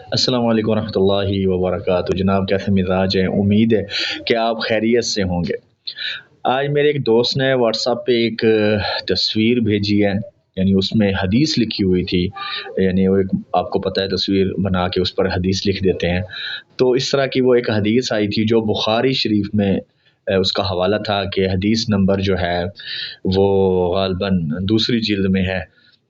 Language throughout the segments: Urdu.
السلام علیکم ورحمۃ اللہ وبرکاتہ۔ جناب کیسے مزاج ہیں؟ امید ہے کہ آپ خیریت سے ہوں گے۔ آج میرے ایک دوست نے واٹس ایپ پہ ایک تصویر بھیجی ہے، یعنی اس میں حدیث لکھی ہوئی تھی، یعنی وہ ایک آپ کو پتہ ہے تصویر بنا کے اس پر حدیث لکھ دیتے ہیں، تو اس طرح کی وہ ایک حدیث آئی تھی جو بخاری شریف میں اس کا حوالہ تھا کہ حدیث نمبر جو ہے وہ غالباً دوسری جلد میں ہے،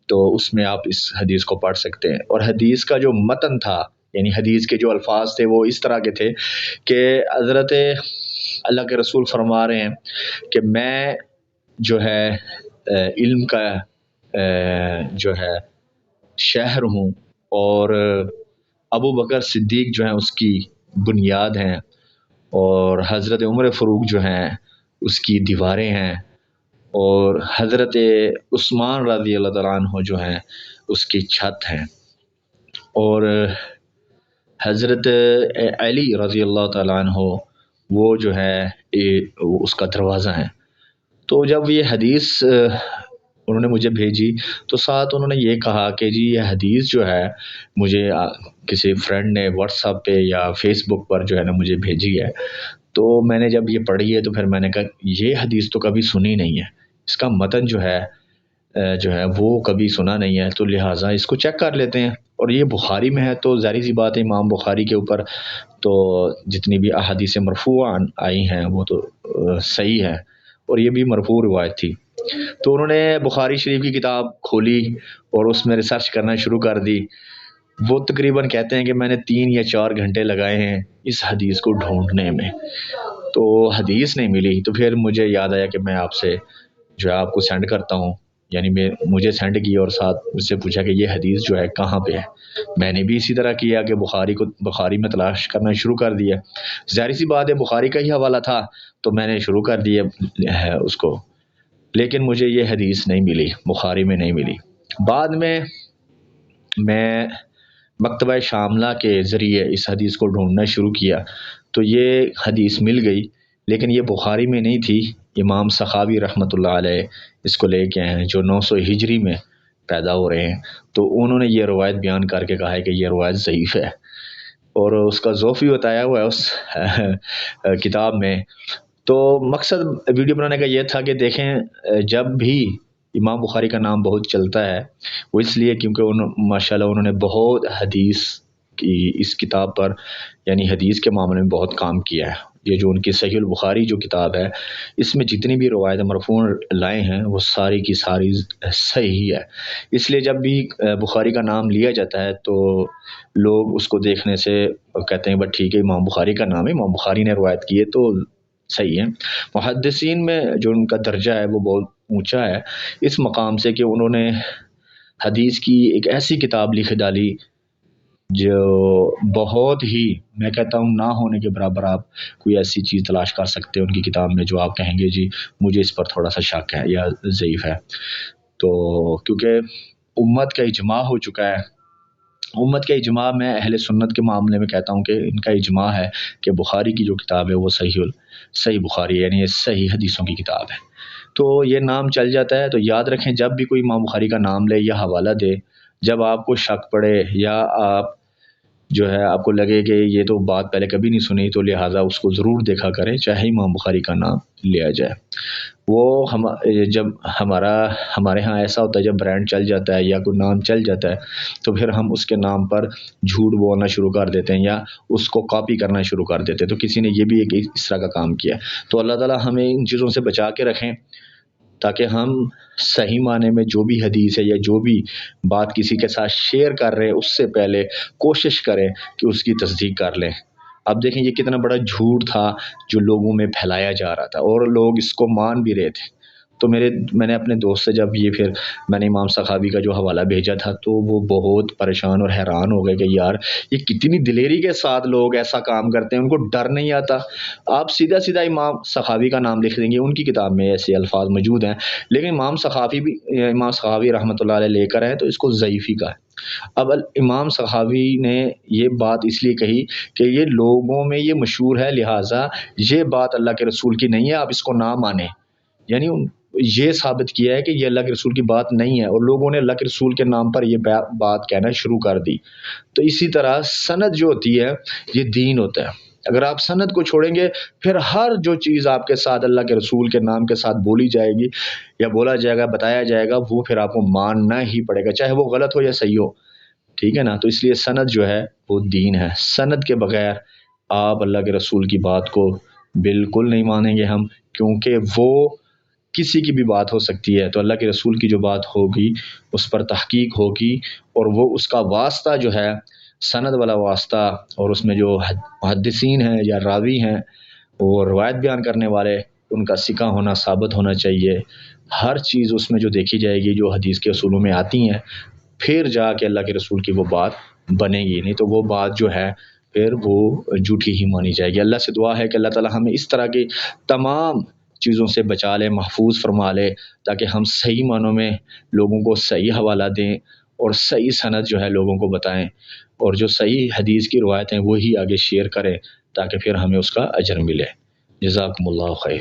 تو اس میں آپ اس حدیث کو پڑھ سکتے ہیں۔ اور حدیث کا جو متن تھا، یعنی حدیث کے جو الفاظ تھے وہ اس طرح کے تھے کہ حضرت اللہ کے رسول فرما رہے ہیں کہ میں جو ہے علم کا جو ہے شہر ہوں، اور ابو بکر صدیق جو ہیں اس کی بنیاد ہیں، اور حضرت عمر فاروق جو ہیں اس کی دیواریں ہیں، اور حضرت عثمان رضی اللہ تعالیٰ عنہ جو ہیں اس کی چھت ہیں، اور حضرت علی رضی اللہ تعالیٰ عنہ وہ جو ہے اس کا دروازہ ہے۔ تو جب یہ حدیث انہوں نے مجھے بھیجی تو ساتھ انہوں نے یہ کہا کہ جی یہ حدیث جو ہے مجھے کسی فرینڈ نے واٹس ایپ پہ یا فیس بک پر جو ہے نا مجھے بھیجی ہے، تو میں نے جب یہ پڑھی ہے تو پھر میں نے کہا یہ حدیث تو کبھی سنی نہیں ہے، اس کا متن جو ہے وہ کبھی سنا نہیں ہے، تو لہٰذا اس کو چیک کر لیتے ہیں۔ اور یہ بخاری میں ہے تو ظاہر سی بات ہے امام بخاری کے اوپر تو جتنی بھی احادیث مرفوع آئی ہیں وہ تو صحیح ہے، اور یہ بھی مرفوع روایت تھی۔ تو انہوں نے بخاری شریف کی کتاب کھولی اور اس میں ریسرچ کرنا شروع کر دی۔ وہ تقریباً کہتے ہیں کہ میں نے 3 یا 4 گھنٹے لگائے ہیں اس حدیث کو ڈھونڈنے میں، تو حدیث نہیں ملی۔ تو پھر مجھے یاد آیا کہ میں آپ سے جو ہے آپ کو سینڈ کرتا ہوں، یعنی مجھے سینڈ کی اور ساتھ مجھ سے پوچھا کہ یہ حدیث جو ہے کہاں پہ ہے۔ میں نے بھی اسی طرح کیا کہ بخاری میں تلاش کرنا شروع کر دیا۔ ظاہر سی بات ہے بخاری کا ہی حوالہ تھا تو میں نے شروع کر دیا ہے اس کو، لیکن مجھے یہ حدیث نہیں ملی، بخاری میں نہیں ملی۔ بعد میں مکتبہ شاملہ کے ذریعے اس حدیث کو ڈھونڈنا شروع کیا تو یہ حدیث مل گئی، لیکن یہ بخاری میں نہیں تھی۔ امام سخاوی رحمۃ اللہ علیہ اس کو لے کے ہیں جو 900 ہجری میں پیدا ہو رہے ہیں، تو انہوں نے یہ روایت بیان کر کے کہا ہے کہ یہ روایت ضعیف ہے، اور اس کا ضعف بھی بتایا ہوا ہے اس کتاب میں۔ تو مقصد ویڈیو بنانے کا یہ تھا کہ دیکھیں جب بھی امام بخاری کا نام بہت چلتا ہے وہ اس لیے کیونکہ ماشاءاللہ انہوں نے بہت حدیث کی اس کتاب پر، یعنی حدیث کے معاملے میں بہت کام کیا ہے۔ یہ جو ان کی صحیح البخاری جو کتاب ہے اس میں جتنی بھی روایت مرفوع لائے ہیں وہ ساری کی ساری صحیح ہے، اس لیے جب بھی بخاری کا نام لیا جاتا ہے تو لوگ اس کو دیکھنے سے کہتے ہیں بس ٹھیک ہے امام بخاری کا نام ہے، امام بخاری نے روایت کی ہے تو صحیح ہے۔ محدثین میں جو ان کا درجہ ہے وہ بہت اونچا ہے اس مقام سے کہ انہوں نے حدیث کی ایک ایسی کتاب لکھ ڈالی جو بہت ہی، میں کہتا ہوں نہ ہونے کے برابر آپ کوئی ایسی چیز تلاش کر سکتے ہیں ان کی کتاب میں جو آپ کہیں گے جی مجھے اس پر تھوڑا سا شک ہے یا ضعیف ہے۔ تو کیونکہ امت کا اجماع ہو چکا ہے، امت کے اجماع میں اہل سنت کے معاملے میں کہتا ہوں کہ ان کا اجماع ہے کہ بخاری کی جو کتاب ہے وہ صحیح بخاری ہے، یعنی یہ صحیح حدیثوں کی کتاب ہے۔ تو یہ نام چل جاتا ہے، تو یاد رکھیں جب بھی کوئی امام بخاری کا نام لے یا حوالہ دے، جب آپ کو شک پڑے یا آپ جو ہے آپ کو لگے کہ یہ تو بات پہلے کبھی نہیں سنی، تو لہٰذا اس کو ضرور دیکھا کریں چاہے امام بخاری کا نام لیا جائے۔ وہ جب ہمارے ہاں ایسا ہوتا ہے جب برانڈ چل جاتا ہے یا کوئی نام چل جاتا ہے تو پھر ہم اس کے نام پر جھوٹ بولنا شروع کر دیتے ہیں یا اس کو کاپی کرنا شروع کر دیتے ہیں، تو کسی نے یہ بھی ایک اس طرح کا کام کیا۔ تو اللہ تعالیٰ ہمیں ان چیزوں سے بچا کے رکھیں تاکہ ہم صحیح معنی میں جو بھی حدیث ہے یا جو بھی بات کسی کے ساتھ شیئر کر رہے ہیں اس سے پہلے کوشش کریں کہ اس کی تصدیق کر لیں۔ اب دیکھیں یہ کتنا بڑا جھوٹ تھا جو لوگوں میں پھیلایا جا رہا تھا اور لوگ اس کو مان بھی رہے تھے۔ تو میں نے اپنے دوست سے جب پھر میں نے امام سخاوی کا جو حوالہ بھیجا تھا تو وہ بہت پریشان اور حیران ہو گئے کہ یار یہ کتنی دلیری کے ساتھ لوگ ایسا کام کرتے ہیں، ان کو ڈر نہیں آتا۔ آپ سیدھا امام سخاوی کا نام لکھ دیں گے، ان کی کتاب میں ایسے الفاظ موجود ہیں، لیکن امام سخاوی رحمۃ اللہ علیہ لے کر آئے تو اس کو ضعیفی کا ہے۔ اب امام سخاوی نے یہ بات اس لیے کہی کہ یہ لوگوں میں یہ مشہور ہے، لہٰذا یہ بات اللہ کے رسول کی نہیں ہے، آپ اس کو نہ مانیں، یعنی یہ ثابت کیا ہے کہ یہ اللہ کے رسول کی بات نہیں ہے، اور لوگوں نے اللہ کے رسول کے نام پر یہ بات کہنا شروع کر دی۔ تو اسی طرح سند جو ہوتی ہے یہ دین ہوتا ہے۔ اگر آپ سند کو چھوڑیں گے، پھر ہر جو چیز آپ کے ساتھ اللہ کے رسول کے نام کے ساتھ بولی جائے گی یا بولا جائے گا، بتایا جائے گا، وہ پھر آپ کو ماننا ہی پڑے گا، چاہے وہ غلط ہو یا صحیح ہو، ٹھیک ہے نا۔ تو اس لیے سند جو ہے وہ دین ہے۔ سند کے بغیر آپ اللہ کے رسول کی بات کو بالکل نہیں مانیں گے ہم، کیونکہ وہ کسی کی بھی بات ہو سکتی ہے، تو اللہ کے رسول کی جو بات ہوگی اس پر تحقیق ہوگی، اور وہ اس کا واسطہ جو ہے سند والا واسطہ، اور اس میں جو محدثین ہیں یا راوی ہیں اور روایت بیان کرنے والے، ان کا ثقہ ہونا ثابت ہونا چاہیے۔ ہر چیز اس میں جو دیکھی جائے گی جو حدیث کے اصولوں میں آتی ہیں، پھر جا کے اللہ کے رسول کی وہ بات بنے گی، نہیں تو وہ بات جو ہے پھر وہ جھوٹی ہی مانی جائے گی۔ اللہ سے دعا ہے کہ اللہ تعالی ہمیں اس طرح کی تمام چیزوں سے بچا لے، محفوظ فرما لے، تاکہ ہم صحیح معنوں میں لوگوں کو صحیح حوالہ دیں اور صحیح سند جو ہے لوگوں کو بتائیں، اور جو صحیح حدیث کی روایتیں وہی آگے شیئر کریں، تاکہ پھر ہمیں اس کا اجر ملے۔ جزاکم اللہ خیر۔